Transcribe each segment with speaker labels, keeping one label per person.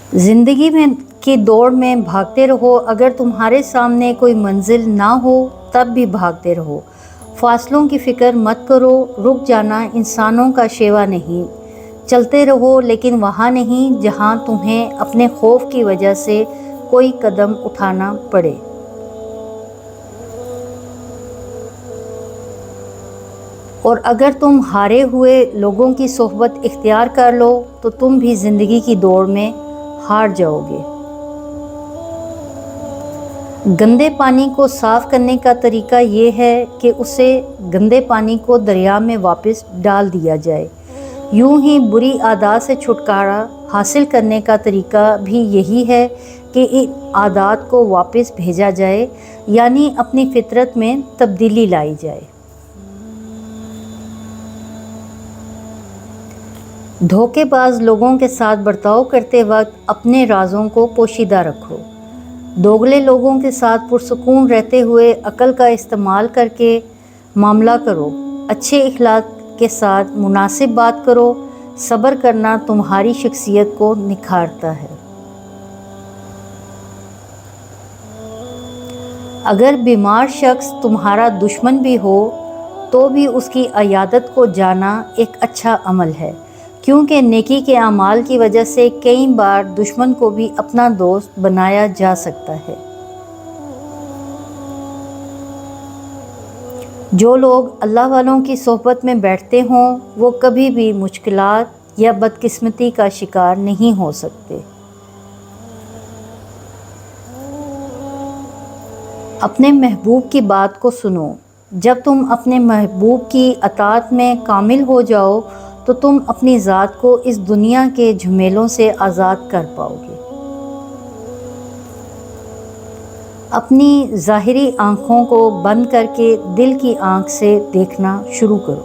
Speaker 1: ज़िंदगी में की दौड़ में भागते रहो। अगर तुम्हारे सामने कोई मंजिल ना हो तब भी भागते रहो। फासलों की फ़िक्र मत करो। रुक जाना इंसानों का शेवा नहीं। चलते रहो लेकिन वहाँ नहीं जहाँ तुम्हें अपने खौफ की वजह से कोई कदम उठाना पड़े। और अगर तुम हारे हुए लोगों की सोहबत इख्तियार कर लो तो तुम भी ज़िंदगी की दौड़ में हार जाओगे। गंदे पानी को साफ़ करने का तरीका ये है कि उसे गंदे पानी को दरिया में वापस डाल दिया जाए। यूं ही बुरी आदत से छुटकारा हासिल करने का तरीका भी यही है कि इन आदत को वापस भेजा जाए, यानी अपनी फितरत में तब्दीली लाई जाए। धोखेबाज लोगों के साथ बर्ताव करते वक्त अपने राजों को पोशीदा रखो। दोगले लोगों के साथ पुरसुकून रहते हुए अक्ल का इस्तेमाल करके मामला करो। अच्छे इखलाक के साथ मुनासिब बात करो। सब्र करना तुम्हारी शख्सियत को निखारता है। अगर बीमार शख्स तुम्हारा दुश्मन भी हो तो भी उसकी अयादत को जाना एक अच्छा अमल है, क्योंकि नेकी के अमाल की वजह से कई बार दुश्मन को भी अपना दोस्त बनाया जा सकता है। जो लोग अल्लाह वालों की सोहबत में बैठते हों वो कभी भी मुश्किलात या बदकिस्मती का शिकार नहीं हो सकते। अपने महबूब की बात को सुनो। जब तुम अपने महबूब की अताअत में कामिल हो जाओ तो तुम अपनी ज़ात को इस दुनिया के झमेलों से आज़ाद कर पाओगे। अपनी ज़ाहिरी आँखों को बंद करके दिल की आँख से देखना शुरू करो।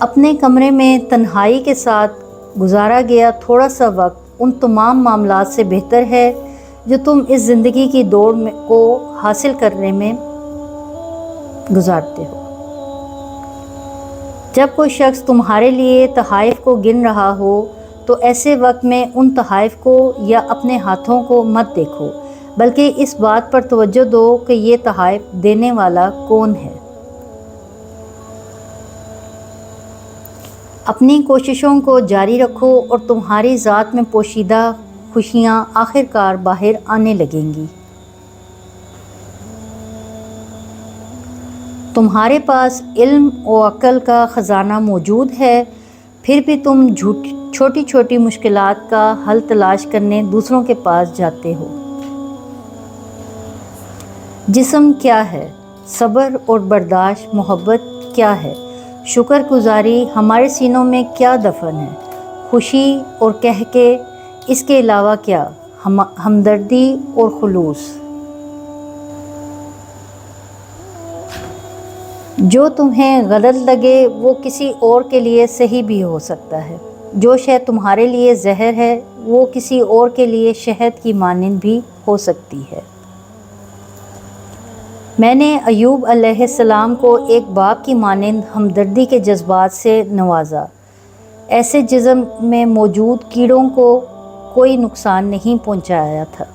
Speaker 1: अपने कमरे में तन्हाई के साथ गुजारा गया थोड़ा सा वक्त उन तमाम मामलात से बेहतर है जो तुम इस ज़िंदगी की दौड़ को हासिल करने में गुजारते हो। जब कोई शख्स तुम्हारे लिए तहाइफ को गिन रहा हो तो ऐसे वक्त में उन तहाइफ को या अपने हाथों को मत देखो, बल्कि इस बात पर तवज्जो दो कि ये तहाइफ देने वाला कौन है। अपनी कोशिशों को जारी रखो और तुम्हारी ज़ात में पोशीदा खुशियाँ आखिरकार बाहर आने लगेंगी। तुम्हारे पास इल्म और अक्ल का ख़जाना मौजूद है, फिर भी तुम छोटी छोटी मुश्किलात का हल तलाश करने दूसरों के पास जाते हो। जिस्म क्या है? सब्र और बर्दाश्त। मोहब्बत क्या है? शुक्रगुजारी। हमारे सीनों में क्या दफन है? खुशी और कह के। इसके अलावा क्या? हमदर्दी और खुलूस। जो तुम्हें गलत लगे वो किसी और के लिए सही भी हो सकता है। जो शहद तुम्हारे लिए जहर है वो किसी और के लिए शहद की मानिंद भी हो सकती है। मैंने अयूब अलैहिस्सलाम को एक बाप की मानिंद हमदर्दी के जज्बात से नवाजा। ऐसे जिस्म में मौजूद कीड़ों को कोई नुकसान नहीं पहुंचाया था।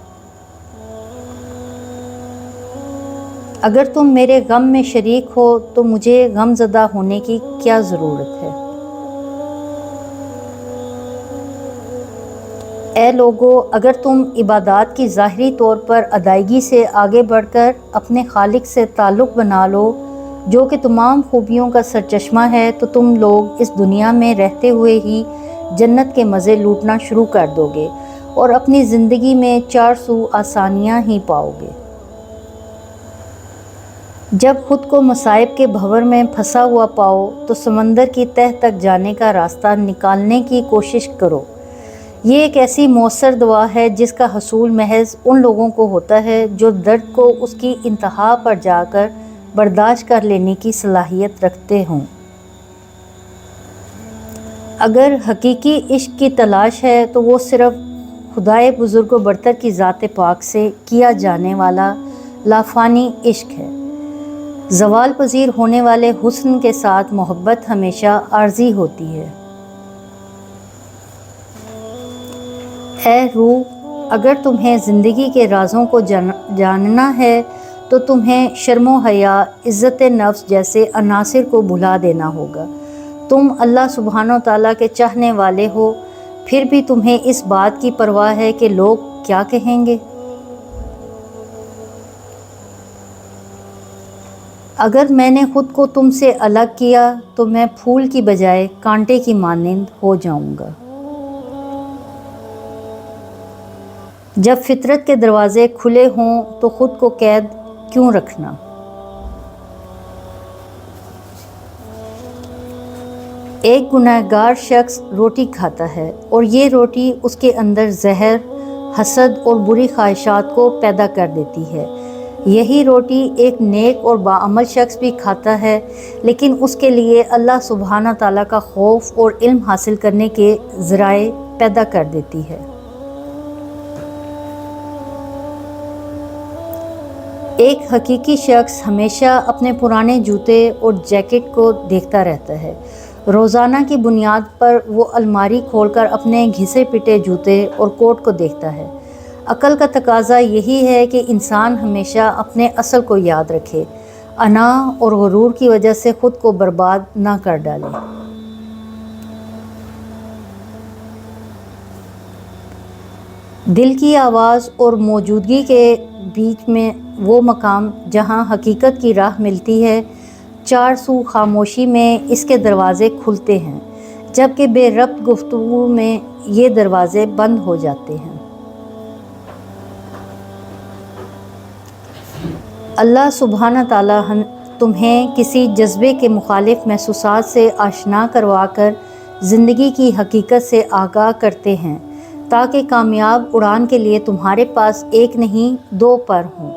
Speaker 1: अगर तुम मेरे गम में शरीक हो तो मुझे गमज़दा होने की क्या ज़रूरत है? ऐ लोगो, अगर तुम इबादत की ज़ाहिरी तौर पर अदायगी से आगे बढ़कर अपने खालिक से ताल्लुक़ बना लो जो कि तमाम खूबियों का सरचश्मा है, तो तुम लोग इस दुनिया में रहते हुए ही जन्नत के मज़े लूटना शुरू कर दोगे और अपनी ज़िंदगी में चार सू आसानियाँ ही पाओगे। जब खुद को मसाइब के भंवर में फंसा हुआ पाओ तो समंदर की तह तक जाने का रास्ता निकालने की कोशिश करो। ये एक ऐसी मौसर दवा है जिसका हसूल महज उन लोगों को होता है जो दर्द को उसकी इंतहा पर जाकर बर्दाश्त कर लेने की सलाहियत रखते हों। अगर हकीकी इश्क की तलाश है तो वो सिर्फ़ खुदाए बुज़ुर्ग व बरतर की ज़ात पाक से किया जाने वाला लाफानी इश्क है। ज़वाल पज़ीर होने वाले हुस्न के साथ मोहब्बत हमेशा आर्जी होती है। اے روح، اگر تمہیں زندگی کے رازوں کو جاننا ہے تو تمہیں شرم و حیا، عزت نفس جیسے عناصر کو بھلا دینا ہوگا۔ تم اللہ سبحانہ و تعالیٰ کے چاہنے والے ہو، پھر بھی تمہیں اس بات کی پرواہ ہے کہ لوگ کیا کہیں گے؟ اگر میں نے خود کو تم سے الگ کیا تو میں پھول کی بجائے کانٹے کی مانند ہو جاؤں گا۔ جب فطرت کے دروازے کھلے ہوں تو خود کو قید کیوں رکھنا؟ ایک گنہگار شخص روٹی کھاتا ہے اور یہ روٹی اس کے اندر زہر، حسد اور بری خواہشات کو پیدا کر دیتی ہے۔ یہی روٹی ایک نیک اور باعمل شخص بھی کھاتا ہے، لیکن اس کے لیے اللہ سبحانہ تعالیٰ کا خوف اور علم حاصل کرنے کے ذرائع پیدا کر دیتی ہے۔ ایک حقیقی شخص ہمیشہ اپنے پرانے جوتے اور جیکٹ کو دیکھتا رہتا ہے۔ روزانہ کی بنیاد پر وہ الماری کھول کر اپنے گھسے پٹے جوتے اور کوٹ کو دیکھتا ہے۔ عقل کا تقاضا یہی ہے کہ انسان ہمیشہ اپنے اصل کو یاد رکھے، انا اور غرور کی وجہ سے خود کو برباد نہ کر ڈالے۔ دل کی آواز اور موجودگی کے بیچ میں وہ مقام جہاں حقیقت کی راہ ملتی ہے، چار سو خاموشی میں اس کے دروازے کھلتے ہیں، جبکہ بے ربط گفتگو میں یہ دروازے بند ہو جاتے ہیں۔ اللہ سبحانہ تعالیٰ تمہیں کسی جذبے کے مخالف محسوسات سے آشنا کروا کر زندگی کی حقیقت سے آگاہ کرتے ہیں، تاکہ کامیاب اڑان کے لیے تمہارے پاس ایک نہیں دو پر ہوں۔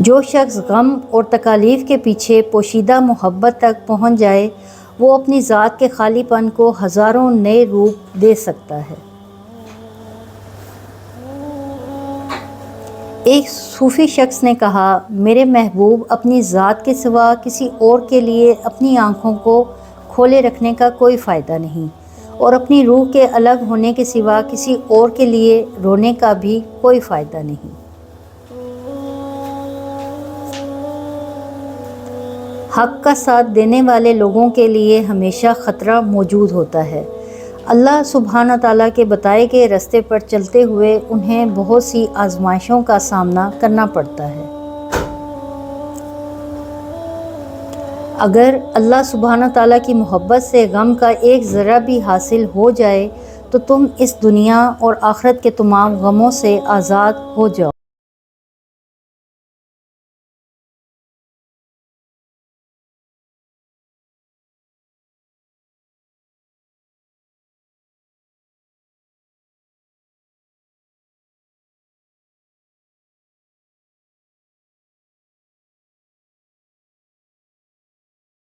Speaker 1: جو شخص غم اور تکالیف کے پیچھے پوشیدہ محبت تک پہنچ جائے، وہ اپنی ذات کے خالی پن کو ہزاروں نئے روپ دے سکتا ہے۔ ایک صوفی شخص نے کہا، میرے محبوب، اپنی ذات کے سوا کسی اور کے لیے اپنی آنکھوں کو کھولے رکھنے کا کوئی فائدہ نہیں، اور اپنی روح کے الگ ہونے کے سوا کسی اور کے لیے رونے کا بھی کوئی فائدہ نہیں۔ حق کا ساتھ دینے والے لوگوں کے لیے ہمیشہ خطرہ موجود ہوتا ہے۔ اللہ سبحانہ تعالیٰ کے بتائے گئے راستے پر چلتے ہوئے انہیں بہت سی آزمائشوں کا سامنا کرنا پڑتا ہے۔ اگر اللہ سبحانہ تعالیٰ کی محبت سے غم کا ایک ذرہ بھی حاصل ہو جائے تو تم اس دنیا اور آخرت کے تمام غموں سے آزاد ہو جاؤ۔